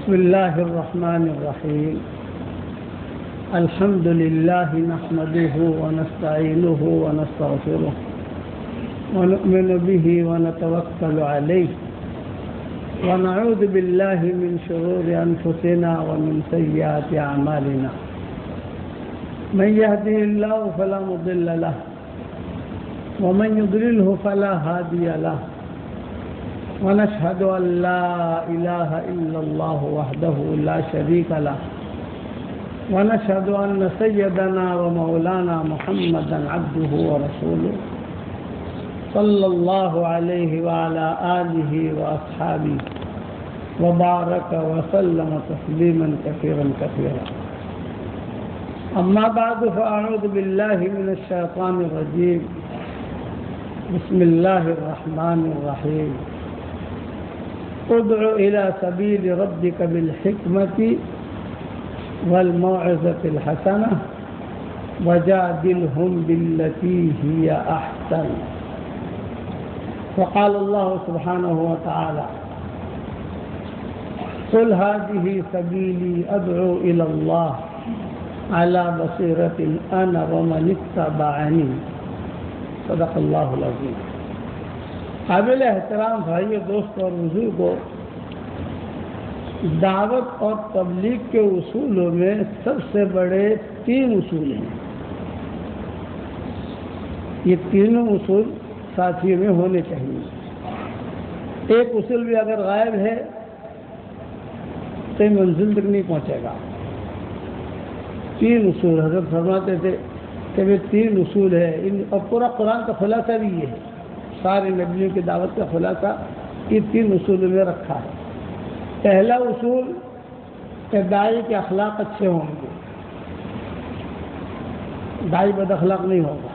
بسم الله الرحمن الرحيم. الحمد لله نحمده ونستعينه ونستغفره ونؤمن به ونتوكل عليه ونعوذ بالله من شرور أنفسنا ومن سيئات أعمالنا. من يهده الله فلا مضل له ومن يضلله فلا هادي له ونشهد أن لا إله إلا الله وحده لا شريك له ونشهد أن سيدنا ومولانا محمدا عبده ورسوله صلى الله عليه وعلى آله وأصحابه وبارك وسلم تسليما كثيرا كثيرا. أما بعد فأعوذ بالله من الشيطان الرجيم. بسم الله الرحمن الرحيم. ادع إلى سبيل ربك بالحكمة والموعظة الحسنة وجادلهم بالتي هي أحسن. وقال الله سبحانه وتعالى: قل هذه سبيلي أدعو إلى الله على بصيرة أنا ومن اتبعني. صدق اللہ العظیم. قابل احترام بھائی دوست اور بزرگوں، دعوت اور تبلیغ کے اصولوں میں سب سے بڑے 3 اصول ہیں. یہ تینوں اصول ساتھیوں میں ہونے چاہیے. ایک اصول بھی اگر غائب ہے تو منزل تک نہیں پہنچے گا. 3 اصول حضرت فرماتے تھے کہ یہ 3 اصول ہے. اور پورا قرآن کا خلاصہ بھی یہ ہے. سارے نبیوں کی دعوت کا خلاصہ یہ 3 اصول میں رکھا ہے. پہلا اصول کہ داعی کے اخلاق اچھے ہوں گے. داعی بد اخلاق نہیں ہوگا،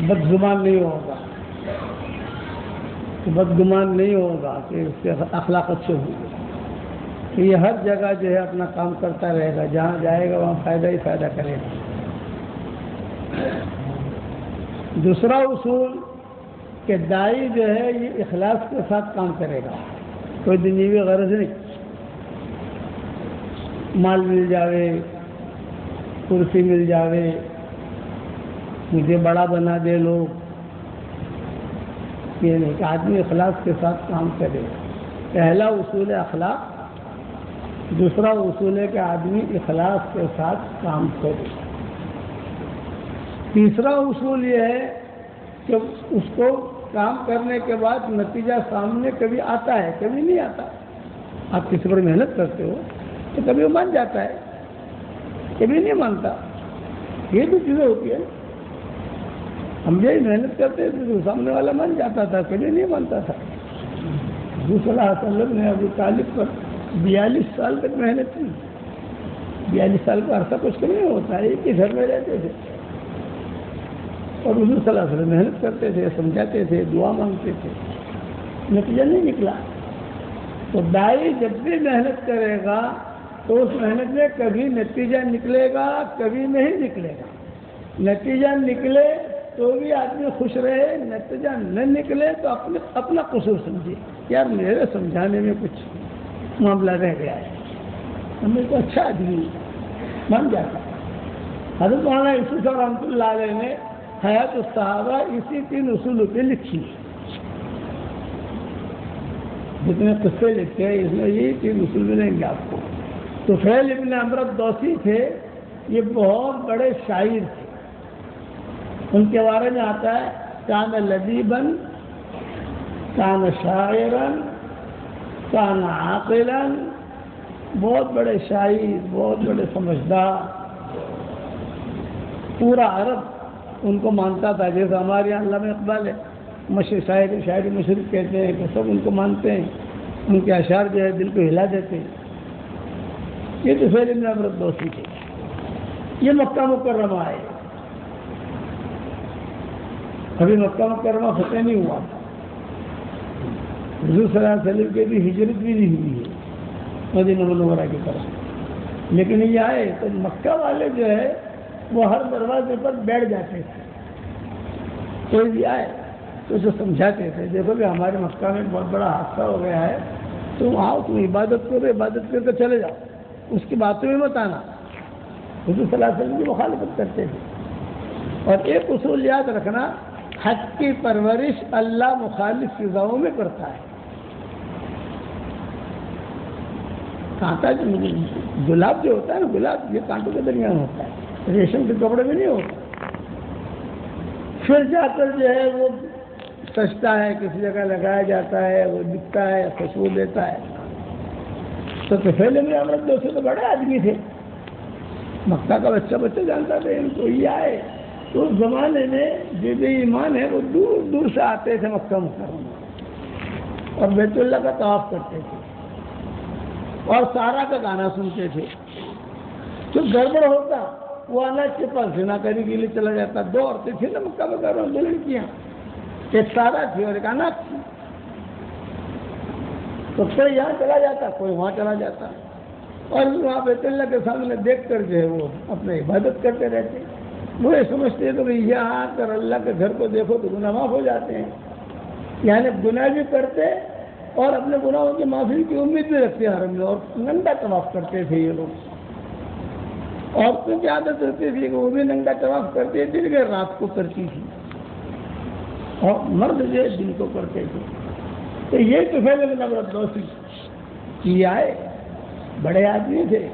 بد زبان نہیں ہوگا، بدگمان نہیں ہوگا، کہ اس کے اخلاق اچھے ہوں گے. کہ یہ ہر جگہ جو ہے اپنا کام کرتا رہے گا، جہاں جائے گا وہاں فائدہ ہی فائدہ کرے گا. دوسرا اصول کہ داعی جو ہے یہ اخلاص کے ساتھ کام کرے گا. کوئی دنیوی غرض نہیں، مال مل جاوے، کرسی مل جاوے، مجھے بڑا بنا دے لوگ، یہ نہیں. کہ آدمی اخلاص کے ساتھ کام کرے. پہلا اصول ہے اخلاق. دوسرا اصول ہے کہ آدمی اخلاص کے ساتھ کام کرے. تیسرا اصول یہ ہے کہ اس کو کام کرنے کے بعد نتیجہ سامنے کبھی آتا ہے، کبھی نہیں آتا. آپ کسی پر محنت کرتے ہو تو کبھی وہ مان جاتا ہے، کبھی نہیں مانتا. یہ بھی چیزیں ہوتی ہیں. ہم بھی محنت کرتے تھے تو سامنے والا مان جاتا تھا، کبھی نہیں مانتا تھا. حضور صلی اللہ علیہ وسلم نے ابو طالب پر 42 سال تک محنت کی. 42 سال کا عرصہ کچھ نہیں ہوتا ہے. ایک ہی گھر میں رہتے تھے اور حضور صلی اللہ علیہ وسلم محنت کرتے تھے، سمجھاتے تھے، دعا مانگتے تھے. نتیجہ نہیں نکلا. تو داعی جب بھی محنت کرے گا تو اس محنت میں کبھی نتیجہ نکلے گا، کبھی نہیں نکلے گا. نتیجہ نکلے تو بھی آدمی خوش رہے، نتیجہ نہ نکلے تو اپنا قصور سمجھے، یار میرے سمجھانے میں کچھ معاملہ رہ گیا ہے. ہمیں تو اچھا آدمی مان جاتا. حضرت مولانا یوسف رحمۃ اللہ علیہ نے حیات الصحابہ اسی 3 اصولوں پہ لکھی. جتنے قصے لکھے ہیں اس میں یہ 3 اصول ملیں گے آپ کو. تو طفیل ابن عمرو الدوسی تھے، یہ بہت بڑے شاعر تھے. ان کے بارے میں آتا ہے کان لذیبا، کان شاعرا، کان عاقلا. بہت بڑے شاعر، بہت بڑے سمجھدار. پورا عرب ان کو مانتا تھا. جیسے ہمارے یہاں علامہ اقبال ہے، شاعر مشرق کہتے ہیں کہ سب ان کو مانتے ہیں. ان کے اشعار جو ہے دل کو ہلا دیتے ہیں. یہ طفیل ابن عمرو الدوسی تھے. یہ مکہ مکرمہ ہے. ابھی مکہ مکرمہ فتح نہیں ہوا تھا. حضور صلی اللہ علیہ وسلم کی بھی ہجرت بھی نہیں ہوئی ہے مدینہ منورہ کی طرف. لیکن یہ آئے تو مکہ والے جو ہے وہ ہر دروازے پر بیٹھ جاتے تھے. کوئی بھی آئے تو اسے سمجھاتے تھے، دیکھو کہ ہمارے مکہ میں بہت بڑا حادثہ ہو گیا ہے، تم آؤ، تم عبادت کرو، عبادت کر کے چلے جاؤ، اس کی باتوں میں مت آنا۔ حضور صلی اللہ علیہ وسلم کی مخالفت کرتے تھے۔ اور ایک اصول یاد رکھنا، حق کی پرورش اللہ مخالف فضاؤں میں کرتا ہے۔ کانٹا گلاب جو ہوتا ہے نا، گلاب یہ کانٹوں کے درمیان ہوتا ہے، ریشم کے کپڑے میں نہیں ہوتا۔ پھر جا کر جو ہے وہ سجتا ہے، کسی جگہ لگایا جاتا ہے، وہ دکھتا ہے، خوشبو دیتا ہے۔ تو پہلے میں امرت دوست تو بڑے آدمی تھے، مکہ کا بچہ جانتا تھا ان کو، یہ آئے تو اس زمانے میں جو بھی ایمان ہے وہ دور دور سے آتے تھے مکہ مکرمہ اور بیت اللہ کا طواف کرتے تھے اور سارا کا گانا سنتے تھے۔ جو گڑبڑ ہوتا وہ اناج کے پاس زنا کرنے کے لیے چلا جاتا۔ 2 عورتیں تھیں نا مکہ مکرمہ، 2 لڑکیاں، ایک سارا تھی اور ایک اناج تھی۔ تو کوئی یہاں چلا جاتا، کوئی وہاں چلا جاتا، اور وہاں بیت اللہ کے سامنے دیکھ کر جو ہے وہ اپنے عبادت کرتے رہتے۔ وہ یہ سمجھتے تو یہاں آ کر اللہ کے گھر کو دیکھو تو گناہ معاف ہو جاتے ہیں، یعنی گناہ بھی کرتے اور اپنے گناہوں کی معافی کی امید بھی رکھتے حرم میں، اور ننگا طواف کرتے تھے یہ لوگ۔ عورتوں کی عادت ہوتی تھی کہ وہ بھی ننگا طواف کرتے تھے، لیکن رات کو کرتی تھی، اور مرد جو ہے دن کو کرتے تھے۔ تو یہ تو پہلے میں نبرت دوستی کی آئے، بڑے آدمی تھے،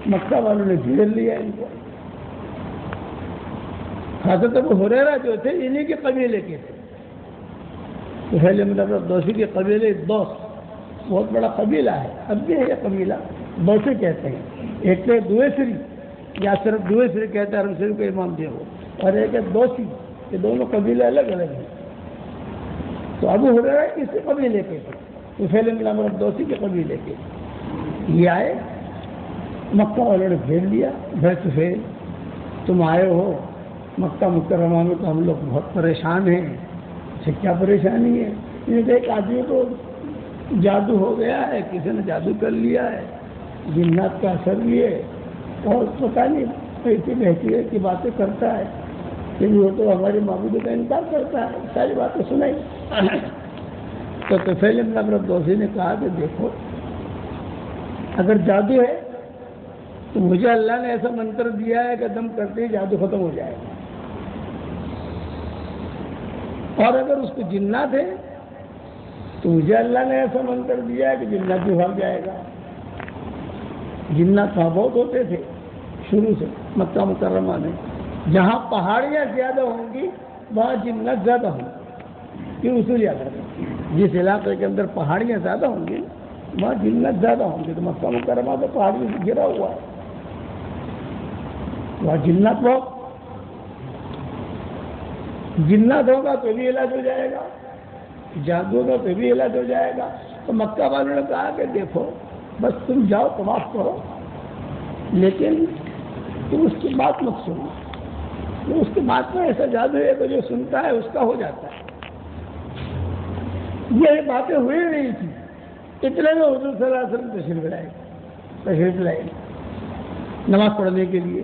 مکہ والوں نے جھیل لیا ان کو۔ حضرت ابو ہریرہ جو تھے انہی کے قبیلے کے تھے، تو پہلے میں نبرت دوسی کے قبیلے دوس بہت بڑا قبیلہ ہے، اب بھی ہے یہ قبیلہ، دوسے کہتے ہیں۔ ایک تو دوسری یا صرف دوسری کہتے ہیں حرم شریف کے امام دیو، اور ایک ہے دوسی، یہ دونوں قبیلے الگ الگ ہیں۔ تو ابو ہریرہ اسی قبیلے کے تھے، تو پہلے میں نبرت دوسی کے قبیلے کے۔ یہ آئے، مکہ والوں نے گھیر لیا، بھائی سفید تم آئے ہو مکہ مکرمہ میں تو ہم لوگ بہت پریشان ہیں۔ اسے کیا پریشانی ہے؟ یہ ایک آدمی کو جادو ہو گیا ہے، کسی نے جادو کر لیا ہے، جنات کا اثر لیے، اور پتہ نہیں ایسی بہتی کی باتیں کرتا ہے کہ وہ تو ہمارے معبود کا انکار کرتا ہے، ساری باتیں سنائی۔ تو طفیل بن عمرو دوسی نے کہا کہ دیکھو اگر جادو ہے تو مجھے اللہ نے ایسا منتر دیا ہے کہ دم کرتے ہی جادو ختم ہو جائے گا، اور اگر اس کو جنات ہے تو مجھے اللہ نے ایسا منتر دیا ہے کہ جنات بھی بھاگ جائے گا۔ جنات وہاں بہت ہوتے تھے شروع سے مکہ مکرمہ میں، جہاں پہاڑیاں زیادہ ہوں گی وہاں جنات زیادہ ہوں گی۔ یہ اصول یاد رکھیں، جس علاقے کے اندر پہاڑیاں زیادہ ہوں گی وہاں جنات زیادہ ہوں گی۔ تو مکہ مکرمہ تو پہاڑیوں سے گھرا ہوا ہے، وہاں جنات بہت، جنات ہوگا تو بھی علاج ہو جائے گا، جادو ہوگا تو بھی علاج ہو جائے گا۔ تو مکہ والوں نے کہا کہ دیکھو بس تم جاؤ طواف کرو، لیکن تم اس کی بات مت سنو، اس کی بات میں ایسا جادو ہے کہ جو سنتا ہے اس کا ہو جاتا ہے۔ یہ باتیں ہوئی نہیں تھی، اتنے میں حضور صلی اللہ علیہ وسلم تشریف لائے نماز پڑھنے کے لیے۔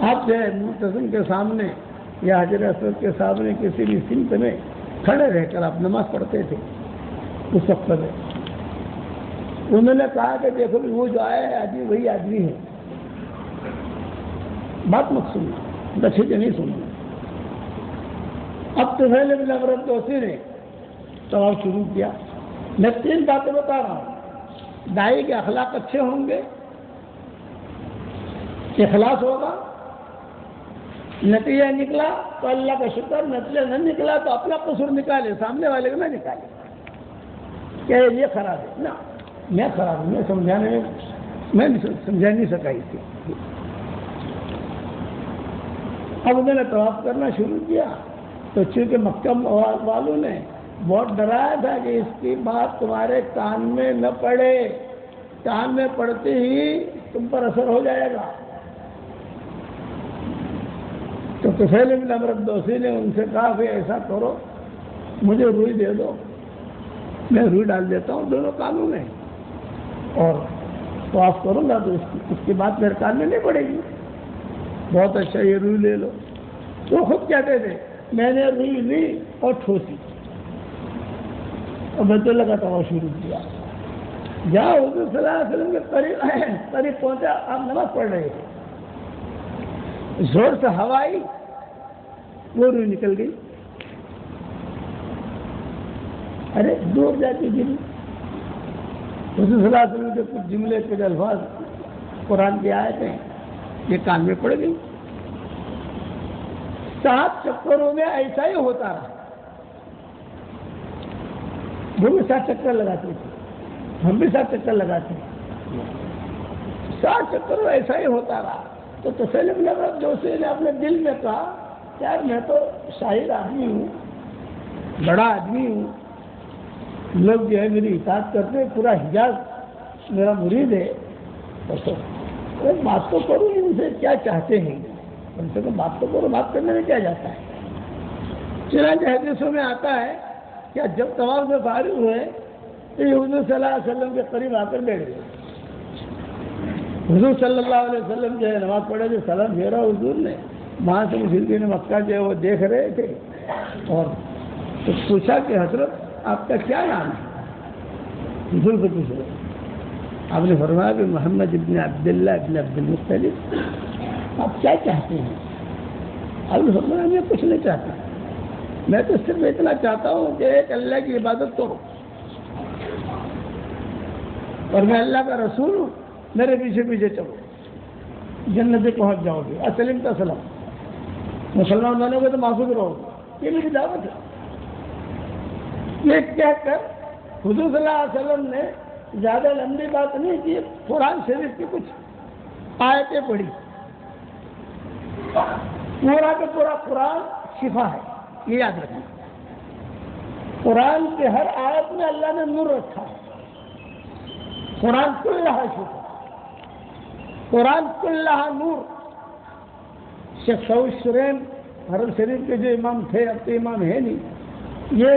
آپ جو ہے ملتزم کے سامنے یا حجر اسود کے سامنے کسی بھی سمت میں کھڑے رہ کر آپ نماز پڑھتے تھے اس وقت میں۔ انہوں نے کہا کہ دیکھو وہ جو آیا ہے آدمی وہی آدمی ہے، بات مت سننا، اچھے سے نہیں سننا۔ اب طفیل بن عمرو دوسی نے طواف شروع کیا۔ میں 3 باتیں بتا رہا ہوں، داعی کے اخلاق اچھے ہوں گے، اخلاص ہوگا، نتیجہ نکلا تو اللہ کا شکر، نتیجہ نہ نکلا تو اپنا قصور نکالے، سامنے والے کو نہ نکالے کہ یہ خراب ہے، نہ میں خراب ہوں، میں سمجھانے میں سمجھا نہیں سکا اسے۔ اب انہوں نے طواف کرنا شروع کیا تو چونکہ مکہ والوں نے بہت ڈرایا تھا کہ اس کی بات تمہارے کان میں نہ پڑے، کان میں پڑتے ہی تم پر اثر ہو جائے گا۔ تو طفیل بن عمرو دوسی نے ان سے کہا کہ ایسا کرو مجھے روئی دے دو، میں روئی ڈال دیتا ہوں دونوں کانوں میں اور طواف کروں گا تو اس کی بات میرے کان میں نہیں پڑے گی۔ بہت اچھا، یہ روئی لے لو۔ تو خود کہتے تھے میں نے روئی لی اور ٹھوسی اور بیت اللہ کا طواف شروع کیا۔ جہاں حضور صلی اللہ علیہ وسلم کے قریب پہنچا، آپ نماز پڑھ رہے تھے، زور سے ہوا آئی، وہ روح نکل گئی، ارے دور جاتی گری۔ حضور صلی اللہ علیہ وسلم کے کچھ جملے کچھ الفاظ قرآن کی آیتیں یہ کان میں پڑ گئی۔ 7 چکروں میں ایسا ہی ہوتا رہا، وہ بھی 7 چکر لگاتے تھے، ہم بھی 7 چکر لگاتے ہیں، 7 چکر ایسا ہی ہوتا رہا۔ تو تسلی لگا دوسرے نے اپنے دل میں کہا یار میں تو شاعر آدمی ہوں، بڑا آدمی ہوں، لوگ جو ہے میری اطاعت کرتے ہیں، پورا حجاز میرا مرید ہے، تو بات تو کروں ان سے کیا چاہتے ہیں، کم سے کم بات تو کرو، بات کرنے میں کیا جاتا ہے۔ چنانچہ حدیثوں میں آتا ہے کہ جب طواف میں فارغ ہوئے تو یہ حضور صلی اللہ علیہ وسلم کے قریب آ کر بیٹھ گئے۔ حضور صلی اللہ علیہ وسلم جو ہے نماز پڑھے تھے، سلام پھیرا حضور نے، وہاں سے مشرکین مکہ جو ہے وہ دیکھ رہے تھے، اور تو پوچھا کہ حضرت آپ کا کیا نام ہے؟ حضور سے پوچھ رہے، آپ نے فرمایا کہ محمد ابن عبداللہ ابن عبد المطلب، آپ کیا چاہتے ہیں؟ آپ نے فرمایا میں کچھ نہیں چاہتا، میں تو صرف اتنا چاہتا ہوں کہ ایک اللہ کی عبادت کرو، اور میں اللہ کا رسول ہوں، میرے پیچھے پیچھے چلو، جنت میں پہنچ جاؤ گے، اسلم تسلم، مسلمان بنو گے تو محفوظ رہو گے، یہ میری دعوت ہے۔ یہ کہہ کر حضور صلی اللہ علیہ وسلم نے زیادہ لمبی بات نہیں کی، قرآن شریف کی کچھ آیتیں پڑھی، پورا کا پورا قرآن شفا ہے، یہ یاد رکھنا۔ قرآن کے ہر آیت میں اللہ نے نور رکھا ہے، قرآن کلھا شفا، قرآن کلھا نور۔ شیخ سعود شرین حرم شریف کے جو امام تھے، اب تو امام ہے نہیں، یہ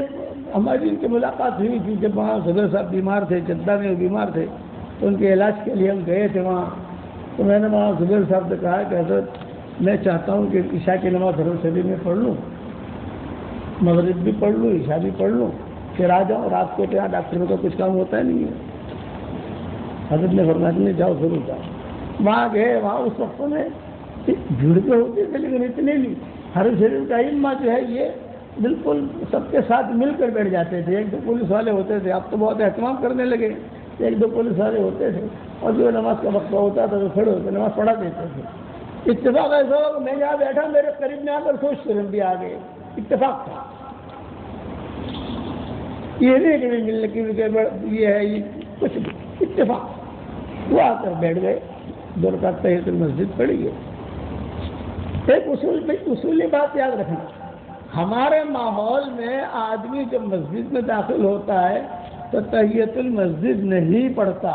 ہماری ان کی ملاقات ہوئی تھی جب وہاں صدر صاحب بیمار تھے، جدہ میں وہ بیمار تھے، تو ان کے علاج کے لیے ہم گئے تھے وہاں، تو میں نے وہاں صدر صاحب سے کہا کہ حضرت میں چاہتا ہوں کہ عشاء کی نماز حرم شریف میں پڑھ لوں، مغرب بھی پڑھ لوں، عشاء بھی پڑھ لوں، پھر آ جاؤں، رات کو کیا ڈاکٹروں کا کچھ کام ہوتا ہے نہیں ہے۔ حضرت نے فرمایا نہیں جاؤ، ضرور جاؤ۔ وہاں گئے، وہاں اس وقت میں بھیڑ تو ہوتی تھی لیکن اتنی نہیں، حرم شریف کا علم جو ہے یہ بالکل سب کے ساتھ مل کر بیٹھ جاتے تھے، 1-2 پولیس والے ہوتے تھے، اب تو بہت اہتمام کرنے لگے، 1-2 پولیس والے ہوتے تھے، اور جو نماز کا وقت ہوتا تھا تو کھڑے ہوتے نماز پڑھا دیتے تھے۔ اتفاق ایسا ہوا کہ میں جہاں بیٹھا میرے قریب میں آ کر سوچ کرم بھی آ گئے، اتفاق تھا، یہ نہیں کہ ملنے کی یہ ہے، یہ کچھ اتفاق، وہ آ کر بیٹھ گئے، 2 رکعت تحیۃ المسجد پڑھی ہے۔ ایک اصولی بات یاد رکھنا، ہمارے ماحول میں آدمی جب مسجد میں داخل ہوتا ہے تو تحیۃ المسجد نہیں پڑھتا۔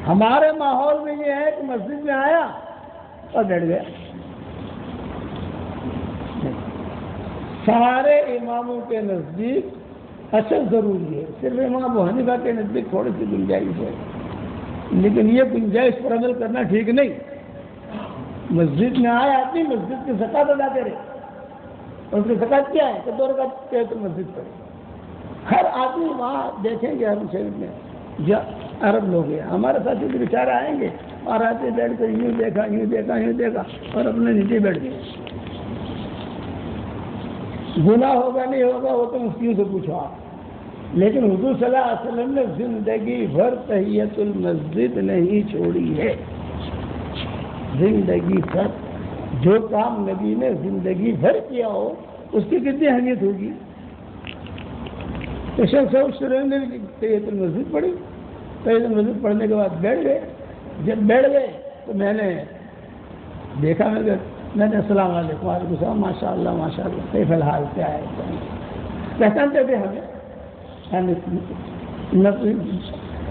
ہمارے ماحول میں یہ ہے کہ مسجد میں آیا اور بیٹھ گیا۔ سارے اماموں کے نزدیک اصل ضروری ہے، صرف امام ابو حنیفہ کے نزدیک تھوڑی سی گنجائش ہے، لیکن یہ گنجائش پر عمل کرنا ٹھیک نہیں۔ مسجد میں آئے آدمی مسجد کی زکات ادا کرے، اور اس کی زکات کیا ہے کہ 2 رکعت تحیۃ المسجد پڑھے۔ ہر آدمی وہاں دیکھیں گے حرم شریف میں جو عرب لوگ ہیں، ہمارے ساتھی بھی بیچارے آئیں گے اور آتے بیٹھ کر یوں دیکھا یوں دیکھا یوں دیکھا اور اپنے نیچے بیٹھ گئے۔ گناہ ہوگا نہیں ہوگا وہ تو مفتیوں سے پوچھو آپ، لیکن حضور صلی اللہ علیہ وسلم نے زندگی بھر تحیۃ المسجد نہیں چھوڑی ہے، زندگی بھر جو کام نبی نے زندگی بھر کیا ہو اس کی کتنی اہمیت ہوگی۔ تو شیخ سعود شرین نے تحیۃ المسجد پڑھی، تحیۃ المسجد پڑھنے کے بعد بیٹھ گئے۔ جب بیٹھ گئے تو میں نے دیکھا، میں نے السلام علیکم، وعلیکم السلام، ماشاء اللہ ماشاء اللہ، کیف الحال، کیا ہے، پہچانتے تھے ہمیں،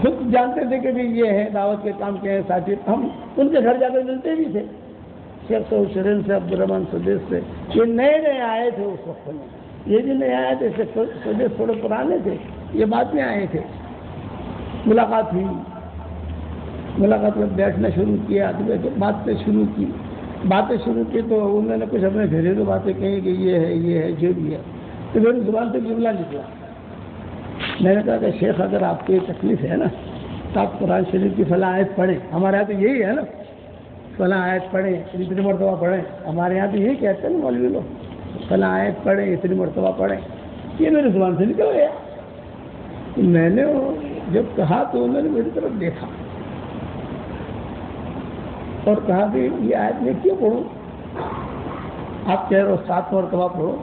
خود جانتے تھے کہ بھی یہ ہے دعوت کے کام کے ہیں ساتھی، ہم ان کے گھر جا کر ملتے بھی تھے، شیخ سعود شرین سے، عبدالرحمن سدیس سے، یہ نئے آئے تھے اس وقت میں، یہ بھی نئے آئے تھے، شیخ سدیس تھوڑے پرانے تھے، یہ بعد میں آئے تھے۔ ملاقات ہوئی، ملاقات میں بیٹھنا شروع کیا، باتیں شروع کی تو انہوں نے کچھ اپنے گھریلو باتیں کہیں کہ یہ ہے جو بھی ہے، تو میری زبان سے جملہ نکلا میں نے کہا کہ شیخ اگر آپ کو یہ تکلیف ہے نا تو آپ قرآن شریف کی فلاں آیت پڑھیں. ہمارے یہاں تو یہی ہے نا، فلاں آیت پڑھیں اتنی مرتبہ پڑھیں. ہمارے یہاں تو یہی کہتے ہیں نا مولوی لوگ، فلاں آیت پڑھیں اتنی مرتبہ پڑھیں. یہ میری زبان سے نکل گیا. میں نے جب کہا تو انہوں نے میری طرف دیکھا اور کہا کہ یہ آیت میں کیوں پڑھوں؟ آپ کہہ رہے ہو 7 مرتبہ پڑھو،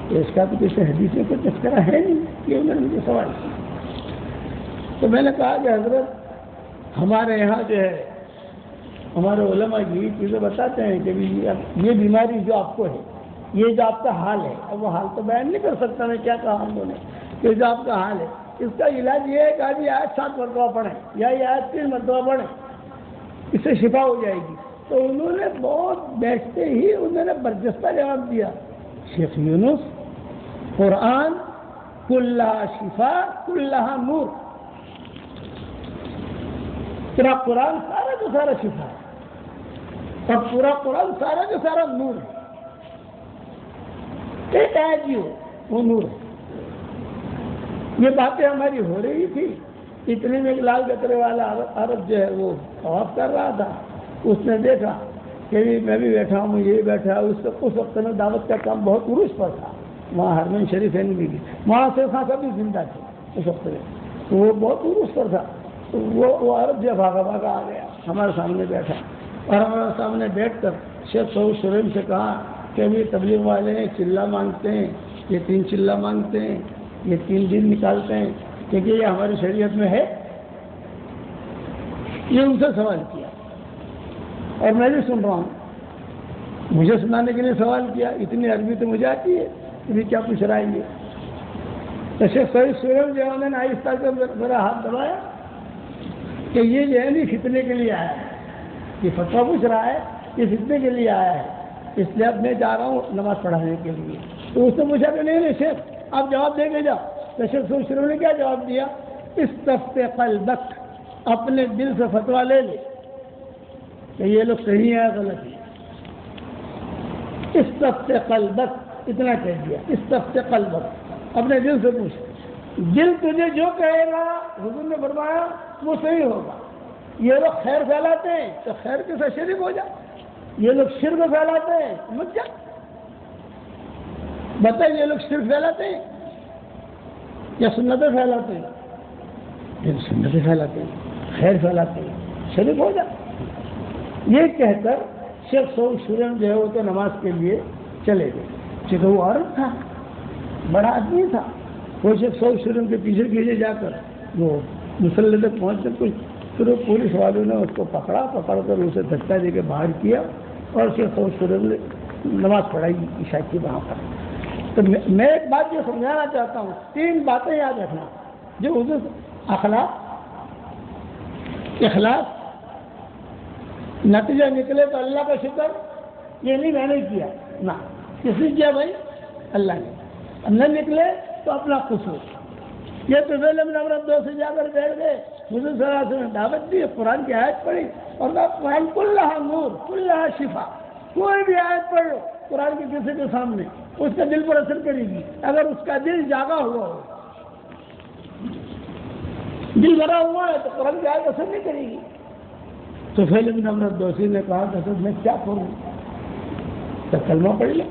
تو اس کا تو کسی حدیث میں کوئی تذکرہ ہے نہیں. یہ انہوں نے مجھے سوال کیا. تو میں نے کہا کہ حضرت ہمارے یہاں جو ہے ہمارے علماء یہ چیزیں بتاتے ہیں کہ یہ بیماری جو آپ کو ہے، یہ جو آپ کا حال ہے، اب وہ حال تو بیان نہیں کر سکتا میں کیا کہا ہم نے، یہ جو آپ کا حال ہے اس کا علاج یہ ہے کہ آج یہ آیت 7 مرتبہ پڑھیں یا یہ آیت 3 مرتبہ پڑھیں، اس سے شفا ہو جائے گی. تو انہوں نے بہت بیٹھتے ہی انہوں نے برجستہ جواب دیا، شیخ یونس قرآن کلھا شفا کلھا نور. پورا قرآن سارا جو سارا شفا ہے اور پورا قرآن سارا جو سارا نور ہے. ایک آیت ہی ہو وہ نور ہے. یہ باتیں ہماری ہو رہی تھی. اتنے میں ایک لال گترے والا عرب جو ہے وہ طواف کر رہا تھا. اس نے دیکھا کہ میں بھی بیٹھا ہوں، یہ بیٹھا. اس وقت میں دعوت کا کام بہت عروج پر تھا. وہاں حرمین شریف بھی تھی، وہاں سے خان سب بھی زندہ تھے اس وقت میں. تو وہ بہت عروج پر تھا. تو وہ عرب جو بھاگا بھاگا آ گیا، ہمارے سامنے بیٹھا اور ہمارے سامنے بیٹھ کر شیخ سعود شریم سے کہا کہ ابھی تبلیغ والے ہیں، چلہ مانگتے ہیں، یہ 3 چلہ مانگتے ہیں، یہ 3 دن نکالتے ہیں، کیونکہ یہ ہماری شریعت میں ہے. یہ ان سے سوال کیا اور میں بھی سن رہا ہوں. مجھے سنانے کے لیے سوال کیا. اتنی عربی تو مجھے آتی ہے، ابھی کیا پوچھ رہا ہے یہ. تو شیخ سعود شریم جو انہوں نے آہستہ سے میرا ہاتھ دبایا کہ یہ جو ہے نہیں فتنے کے لیے آیا ہے، یہ فتویٰ پوچھ رہا ہے، یہ فتنے کے لیے آیا ہے، اس لیے اب میں جا رہا ہوں نماز پڑھانے کے لیے. تو اس نے پوچھا کہ نہیں شیخ آپ جواب دے کے جاؤ. تو شیخ سعود شریم نے کیا جواب دیا؟ استفت قلبک، اپنے دل سے فتویٰ لے لے کہ یہ لوگ صحیح ہے غلط ہے. استفت قلبک اتنا کہہ دیا. استفت قلبک، اپنے دل سے پوچھ. دل تجھے جو کہے گا حضور نے فرمایا وہ صحیح ہوگا. یہ لوگ خیر پھیلاتے ہیں تو خیر کے ساتھ شریک ہو جا. یہ لوگ شرک پھیلاتے ہیں مت جا. بتائیں یہ لوگ شرک پھیلاتے ہیں یا سنتیں پھیلاتے ہیں؟ یہ سنتیں پھیلاتے ہیں، خیر پھیلاتے ہیں، شریک ہو جا. یہ کہہ کر شیخ سعود شریم جو ہے وہ تو نماز کے لیے چلے گئے. چونکہ وہ عورت تھا، بڑا آدمی تھا. وہ شیخ سعود شریم کے پیچھے پیچھے جا کر وہ مسلح تک پہنچ کر کچھ پھر پولیس والوں نے اس کو پکڑ کر اسے دھکا دے کے باہر کیا اور شیخ سعود شریم نے نماز پڑھائی عشاء کی وہاں پر. تو میں ایک بات یہ سمجھانا چاہتا ہوں، 3 باتیں یاد رکھنا جو حضور اخلاص نتیجہ نکلے تو اللہ کا شکر، یہ نہیں میں نے کیا نہ کس نے کیا بھائی، اللہ نے. نہ نکلے تو اپنا قصور. یہ تو نمرت 2 سے جا کر بیٹھ گئے. حضور صلی اللہ علیہ وسلم نے دعوت دی، قرآن کی آیت پڑھی اور قرآن کلھا نور کلھا شفا. کوئی بھی آیت پڑھ لو قرآن کے کسی کے سامنے، اس کا دل پر اثر کرے گی. اگر اس کا دل جاگا ہوا ہو، دل بھرا ہوا ہے تو قرآن کی آیت اثر نہیں کرے گی. تو پھر نمرت دوسی نے کہا کہ میں کیا کروں؟ تو کلمہ پڑھ لیں،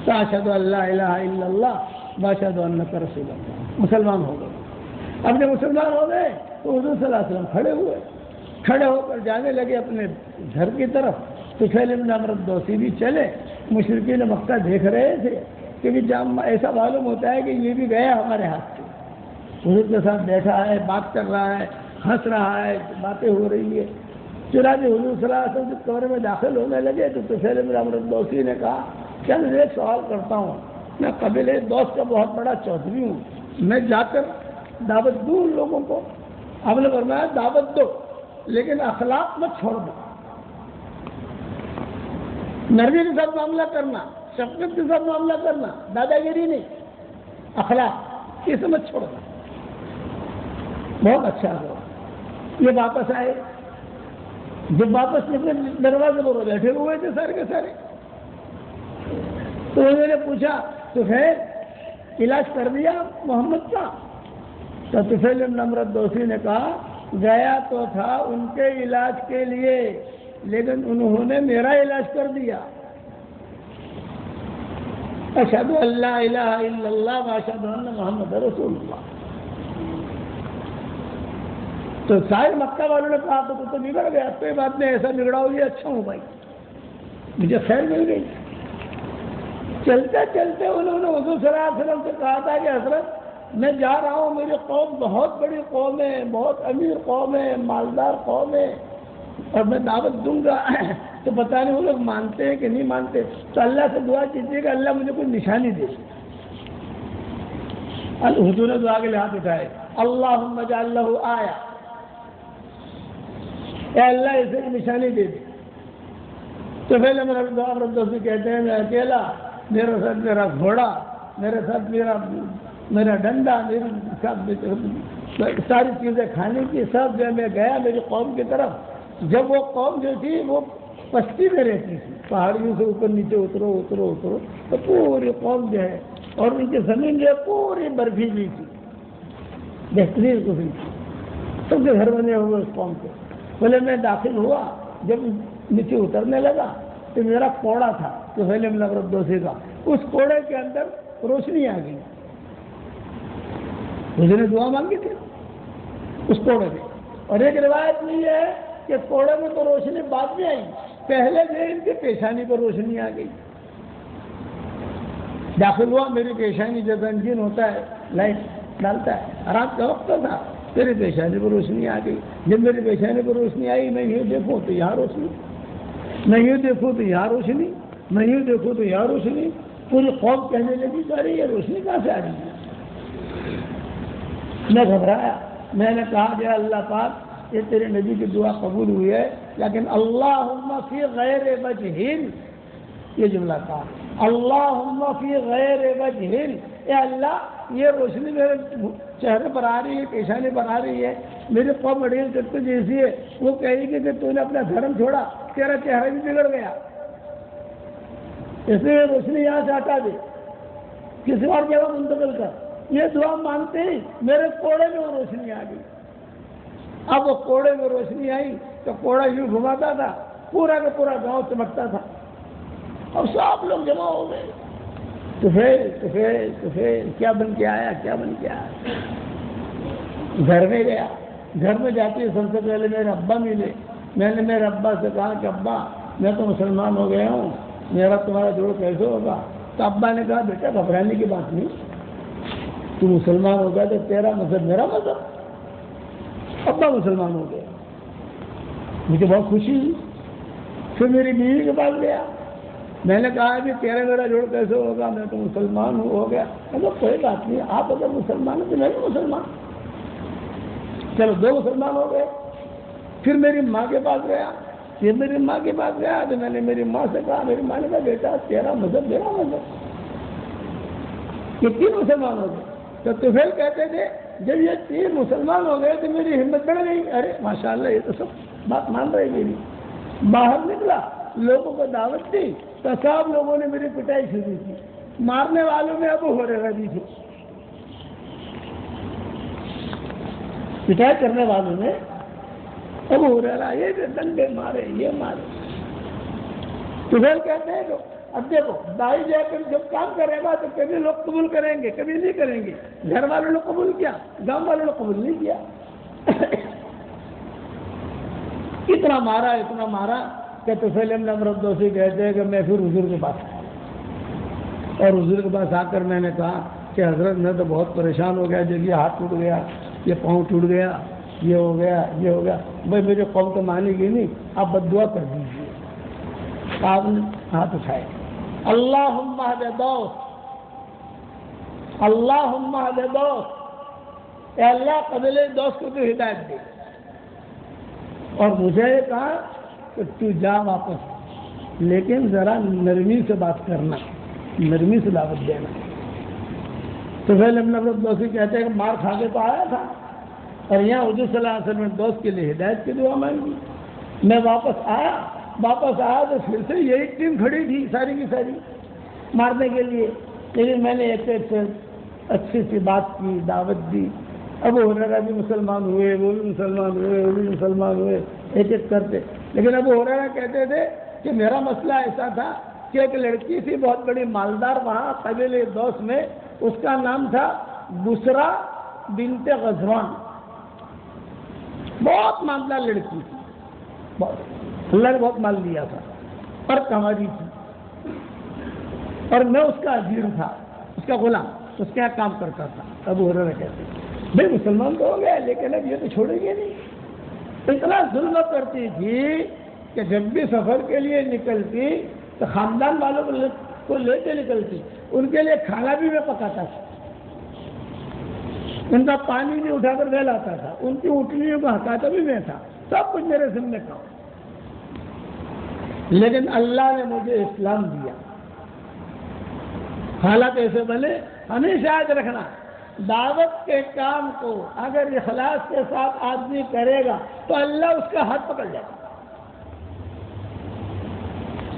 اشہد ان لا الہ الا اللہ واشہد انک رسول اللہ. مسلمان ہو گئے. اب جب مسلمان ہو گئے تو حضور صلی اللہ علیہ وسلم کھڑے ہو کر جانے لگے اپنے گھر کی طرف. تو پھر نمرت دوسی بھی چلے. مشرکین مکہ دیکھ رہے تھے کہ جب ایسا معلوم ہوتا ہے کہ یہ بھی گیا ہمارے ہاتھ سے. حضور کے ساتھ بیٹھا ہے، بات کر رہا ہے، ہنس رہا ہے، باتیں ہو رہی ہے. چنانچہ حضور صلی اللہ علیہ وسلم جب کمرے میں داخل ہونے لگے تو طفیل بن عمرو دوسی نے کہا کیا میں ایک سوال کرتا ہوں، میں قبیلے دوست کا بہت بڑا چودھری ہوں، میں جا کر دعوت دوں ان لوگوں کو؟ آپ نے فرمایا دعوت دو لیکن اخلاق مت چھوڑ دو. نرمی کے ساتھ معاملہ کرنا، شفقت کے ساتھ معاملہ کرنا، دادا گیری نہیں، اخلاق یہ سمجھ چھوڑ دو. بہت اچھا ہوا. یہ واپس آئے. جب واپس نکلے دروازے پر بیٹھے ہوئے تھے سارے کے سارے. تو انہوں نے پوچھا تو خیر علاج کر دیا محمد کا؟ تو طفیل بن عمرو الدوسی نے کہا گیا تو تھا ان کے علاج کے لیے، لیکن انہوں نے میرا علاج کر دیا۔ اشہد ان لا الہ الا اللہ و اشہد ان محمد رسول اللہ۔ تو سارے مکہ والوں نے کہا تو بگڑ گیا، کوئی بات نہیں، ایسا بگڑا ہو گیا، اچھا ہوں بھائی، مجھے خیر مل گئی۔ چلتے چلتے انہوں نے حضور صلی اللہ علیہ وسلم سے کہا تھا کہ حضرت میں جا رہا ہوں، میری قوم بہت بڑی قوم ہے، بہت امیر قوم ہے، مالدار قوم ہے، اور میں دعوت دوں گا تو پتہ نہیں وہ لوگ مانتے ہیں کہ نہیں مانتے، تو اللہ سے دعا کیجیے کہ اللہ مجھے کوئی نشانی دے۔ حضور نے دعا کے لیے ہاتھ اٹھائے، اللہم اجعل لہ آیہ، اے اللہ اسے ایک نشانی دے دے۔ تو پہلے میرا دوست کہتے ہیں میں اکیلا، میرے ساتھ میرا گھوڑا، میرے ساتھ میرا ڈنڈا، میری ساری چیزیں کھانے کی سب جو میں گیا میری قوم کی طرف۔ جب وہ قوم جو تھی وہ پستی میں رہتی تھی، پہاڑیوں سے اوپر نیچے اترو اترو اترو، تو پوری قوم جو ہے اور ان کی زمین جو ہے پوری برفیلی تھی، بہترین قسم تھی، سب کے گھر بنے ہوئے اس قوم کے۔ پہلے میں داخل ہوا، جب نیچے اترنے لگا تو میرا کوڑا تھا تو پہلے میں نفرت دوسری کا، اس کوڑے کے اندر روشنی آ گئی، مجھے نے دعا مانگی تھی اس کوڑے میں۔ اور ایک روایت میں یہ ہے کہ کوڑے میں تو روشنی بعد میں آئی، پہلے جو ان کی پیشانی پر روشنی آ گئی۔ داخل ہوا، میری پیشانی جیسا انجن ہوتا ہے لائٹ ڈالتا ہے، رات کا وقت تھا، میری پیشانی پر روشنی آ گئی۔ جب میری پیشانی پر روشنی آئی، میں یوں دیکھوں تو یہاں روشنی، میں یوں دیکھوں تو یہاں روشنی، میں یوں دیکھوں تو یہاں روشنی، پوری قوم کہنے لگی کہ ارے یہ روشنی کہاں سے آ رہی ہے؟ میں گھبرایا، میں نے کہا کہ اللہ پاک یہ تیرے نبی کی دعا قبول ہوئی ہے، لیکن اللہم فی غیر وجہن، یہ جملہ کہا، اللہم فی غیر وجہن، اے اللہ یہ روشنی میرے چہرے پر آ رہی ہے، پیشانی پر آ رہی ہے، میری قوم اڑیل کرتے جیسی ہے، وہ کہے گی کہ تو نے اپنا دھرم چھوڑا، تیرا چہرہ بھی بگڑ گیا، اس لیے روشنی یہاں سے ہٹا دے، کسی اور جگہ منتقل کر۔ یہ دعا مانتے ہی میرے کوڑے میں وہ روشنی آ گئی۔ اب وہ کوڑے میں روشنی آئی تو کوڑا یوں گھماتا تھا، پورا کا پورا گاؤں چمکتا تھا، اور سب لوگ جمع ہو گئے۔ طفیل کیا بن کے آیا، کیا بن کے آیا؟ گھر میں گیا، گھر میں جاتے سب سے پہلے میرے ابا ملے، میں نے میرے ابا سے کہا کہ ابا میں تو مسلمان ہو گیا ہوں، میرا تمہارا جوڑ کیسے ہوگا؟ تو ابا نے کہا بیٹا گھبرانے کی بات نہیں، تو مسلمان ہو گیا تو تیرا مذہب میرا مذہب۔ ابا مسلمان ہو گیا، مجھے بہت خوشی ہوئی۔ پھر میری بیوی کے پاس گیا، میں نے کہا کہ تیرا میرا جوڑ کیسے ہوگا؟ میں تو مسلمان ہو گیا۔ کوئی بات نہیں، آپ اگر مسلمان ہیں تو میں بھی مسلمان، چلو 2 مسلمان ہو گئے۔ پھر میری ماں کے پاس گیا، پھر میری ماں کے پاس گیا تو میں نے میری ماں سے کہا، میری ماں نے کہا بیٹا تیرا مذہب میرا مذہب، یہ 3 مسلمان ہو گئے۔ تو طفیل کہتے تھے جب یہ 3 مسلمان ہو گئے تو میری ہمت بڑھ گئی، ارے ماشاءاللہ یہ تو سب بات مان رہے میری۔ باہر نکلا، لوگوں کو دعوت دی تو سب لوگوں نے میری پٹائی شروع کی، مارنے والوں میں ابو ہریرہ بھی تھے، پٹائی کرنے والوں میں ابو ہریرہ، یہ ڈنڈے مارے، یہ مارے۔ طفیل کہتے ہیں کہ اب دیکھو دائی جا کر جب کام کرے گا تو کبھی لوگ قبول کریں گے، کبھی نہیں کریں گے، گھر والوں نے قبول کیا، گاؤں والوں نے قبول نہیں کیا۔ اتنا مارا کہ طفیل بن عمرو الدوسی کہتے ہیں کہ میں پھر حضور کے پاس آیا، اور حضور کے پاس آ کر میں نے کہا کہ حضرت میں تو بہت پریشان ہو گیا، جب یہ ہاتھ ٹوٹ گیا، یہ پاؤں ٹوٹ گیا، یہ ہو گیا، یہ ہو گیا، بھائی میری قوم تو مانے گی نہیں، آپ بد دعا کر دیجیے۔ آپ نے ہاتھ اٹھائے، اللہم اہد دوست، اللہم اہد دوست، اے اللہ قبیلہ دوست کو تو ہدایت دے، اور مجھے یہ کہا کہ تو جا واپس، لیکن ذرا نرمی سے بات کرنا، نرمی سے دعوت دینا۔ تو پہلے ابن عمرو الدوسی کہتے ہیں کہ مار کھا کے تو آیا تھا، اور یہاں حضور صلی اللہ علیہ وسلم نے دوست کے لیے ہدایت کی دعا مانگی۔ میں واپس آیا تو پھر سے یہی ٹیم کھڑی تھی ساری کی ساری مارنے کے لیے، لیکن میں نے ایک سے اچھی سی بات کی، دعوت دی، ابو ہریرہ بھی مسلمان ہوئے، وہ بھی مسلمان ہوئے، وہ بھی مسلمان ہوئے، ایک ایک کرتے. لیکن ابو ہریرہ کہتے تھے کہ میرا مسئلہ ایسا تھا کہ ایک لڑکی تھی بہت بڑی مالدار وہاں قبیلے دوس میں، اس کا نام تھا بسرا بنت غزوان. بہت مالدار لڑکی تھی، بہت، اللہ نے بہت مال دیا تھا اور کماری تھی، اور میں اس کا اجیر تھا، اس کا غلام، اس کے یہاں کام کرتا تھا. ابو ہریرہ کہتے ہیں بھائی مسلمان تو ہو گیا لیکن اب یہ تو چھوڑیں گے نہیں. اتنا ظلم کرتی تھی کہ جب بھی سفر کے لیے نکلتی تو خاندان والوں کو لے کے نکلتی، ان کے لیے کھانا بھی میں پکاتا تھا، ان کا پانی بھی اٹھا کر میں لاتا تھا، ان کی اٹھنیوں کو ہٹاتا بھی میں تھا، سب کچھ میرے ذمہ تھا. لیکن اللہ نے مجھے اسلام دیا. حالات ایسے بنے، ہمیشہ یاد رکھنا دعوت کے کام کو اگر اخلاص کے ساتھ آدمی کرے گا تو اللہ اس کا ہاتھ پکڑ جائے گا،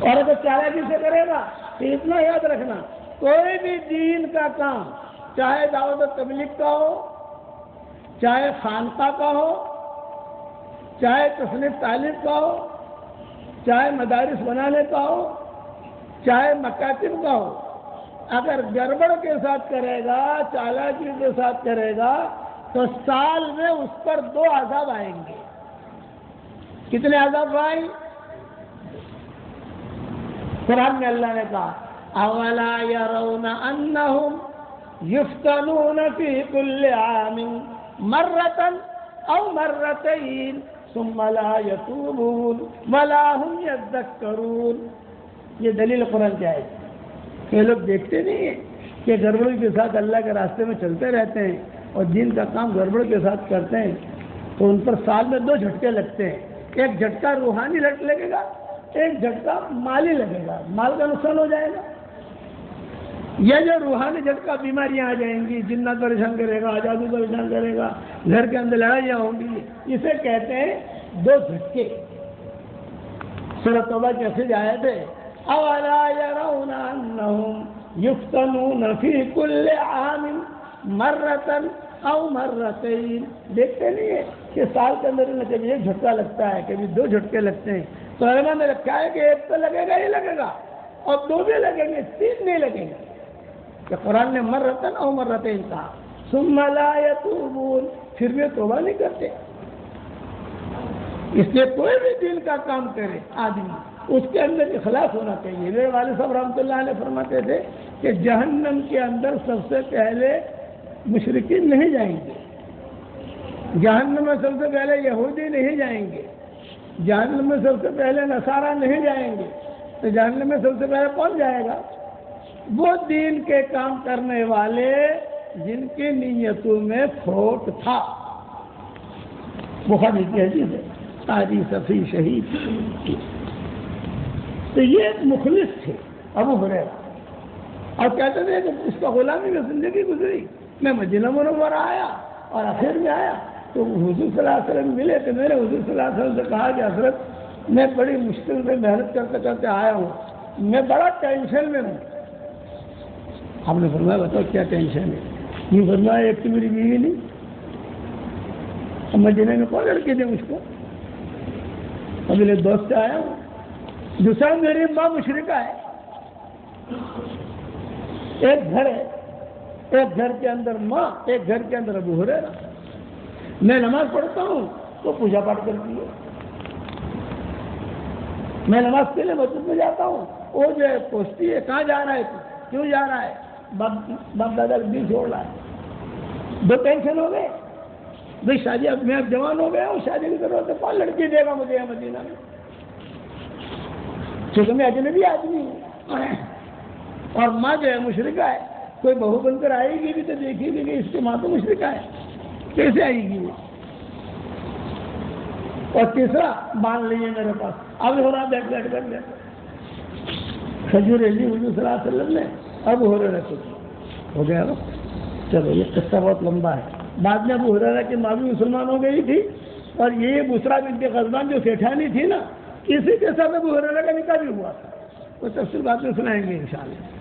اور اگر چالاکی سے کرے گا تو اتنا یاد رکھنا کوئی بھی دین کا کام، چاہے دعوت و تبلیغ کا ہو، چاہے خانقاہ کا ہو، چاہے تصنیف تعلیم کا ہو، چاہے مدارس بنانے کا ہو، چاہے مکاتب کا ہو، اگر گڑبڑ کے ساتھ کرے گا، چالاکی کے ساتھ کرے گا تو سال میں اس پر 2 عذاب آئیں گے. کتنے عذاب آئیں؟ قرآن میں اللہ نے کہا اولا يرون انہم یفتنون فی کل عام مرۃ او مرتین ثم لا یتوبون ولا هم یذکرون. یہ دلیل قرآن کی آیت ہے. یہ لوگ دیکھتے نہیں ہیں کہ گڑبڑ کے ساتھ اللہ کے راستے میں چلتے رہتے ہیں اور دین کا کام گڑبڑ کے ساتھ کرتے ہیں تو ان پر سال میں 2 جھٹکے لگتے ہیں. ایک جھٹکا روحانی لگے گا، ایک جھٹکا مالی لگے گا، مال کا نقصان ہو جائے گا. یہ جو روحانی جھٹکا بیماریاں آ جائیں گی، جنات پریشان کرے گا، جادو پریشان کرے گا، گھر کے اندر لڑائیاں ہوں گی، اسے کہتے ہیں 2 جھٹکے. سورۃ توبہ کی اخیر آیت ہے اولا يرون انہم یفتنون فی کل عام مرۃ او مرتین. دیکھتے نہیں ہے کہ سال کے اندر کبھی 1 جھٹکا لگتا ہے، کبھی 2 جھٹکے لگتے ہیں. تو علماء نے رکھا ہے کہ 1 تو لگے گا ہی لگے گا، اور 2 بھی لگیں گے، 3 نہیں لگیں گے. کہ قرآن نے مرۃ او مرتین کہا. ثم لا یتوبون، پھر بھی توبہ نہیں کرتے. اس لیے کوئی بھی دین کا کام کرے آدمی، اس کے اندر اخلاص ہونا چاہیے. میرے والد صاحب رحمۃ اللہ علیہ فرماتے تھے کہ جہنم کے اندر سب سے پہلے مشرکین نہیں جائیں گے، جہنم میں سب سے پہلے یہودی نہیں جائیں گے، جہنم میں سب سے پہلے نصارہ نہیں جائیں گے. تو جہنم میں سب سے پہلے کون جائے گا؟ وہ دین کے کام کرنے والے جن کی نیتوں میں کھوٹ تھا. بخاری کی حدیث ہے تاجی صفی شہید. تو یہ ایک مخلص تھے ابو ہریرہ، اور کہتے تھے کہ اس کا غلامی میں زندگی گزری. میں مدینہ منورہ آیا اور آخر میں آیا تو حضور صلی اللہ علیہ وسلم ملے تو میں نے حضور صلی اللہ علیہ وسلم سے کہا کہ حضرت میں بڑی مشکل سے محنت کرتے کرتے آیا ہوں، میں بڑا ٹینشن میں ہوں. آپ نے فرمایا بتاؤ کیا ٹینشن ہے؟ یہ فرمایا ایک تو میری بیوی نہیں، اب مدینہ میں کون لڑکی دے مجھ کو، ابھی میرے دوست سے آیا ہوں. دوسرا میری ماں مشرکہ ہے. ایک گھر ہے، ایک گھر کے اندر ماں، ایک گھر کے اندر ابو ہریرہ. میں نماز پڑھتا ہوں تو پوجا پاٹ کرتی ہے، میں نماز کے لیے مسجد میں جاتا ہوں، وہ جو ہے پوچھتی ہے کہاں جا رہا ہے تو کیوں جا رہا ہے، باپ دادا بھی چھوڑ رہا ہے. 2 ٹینشن ہو گئے. بھائی شادی اب میں اب جوان ہو گیا ہوں، شادی کی ضرورت ہے، کون لڑکی دے گا مجھے یہاں مدینہ میں، کیونکہ میں اجنبی آدمی ہوں. اور ماں جو ہے مشرکہ ہے، کوئی بہو بن کر آئے گی بھی تو دیکھے گی کہ اس کی ماں تو مشرکہ ہے، کیسے آئے گی وہ. اور تیسرا مان لیجیے میرے پاس اب ہو رہا بیٹھ کر کھجور لی حضور صلی اللہ علیہ وسلم نے، اب ہو رہا ہو گیا. چلو یہ قصہ بہت لمبا ہے. بعد میں ابو ہریرہ کی ماں بھی مسلمان ہو گئی تھی، اور یہ بسرا بنت غزوان جو سیٹھانی تھی نا، اسی کے ساتھ ابو ہریرہ کا نکاح بھی ہوا تھا. وہ تفصیل بعد میں سنائیں گے انشاءاللہ.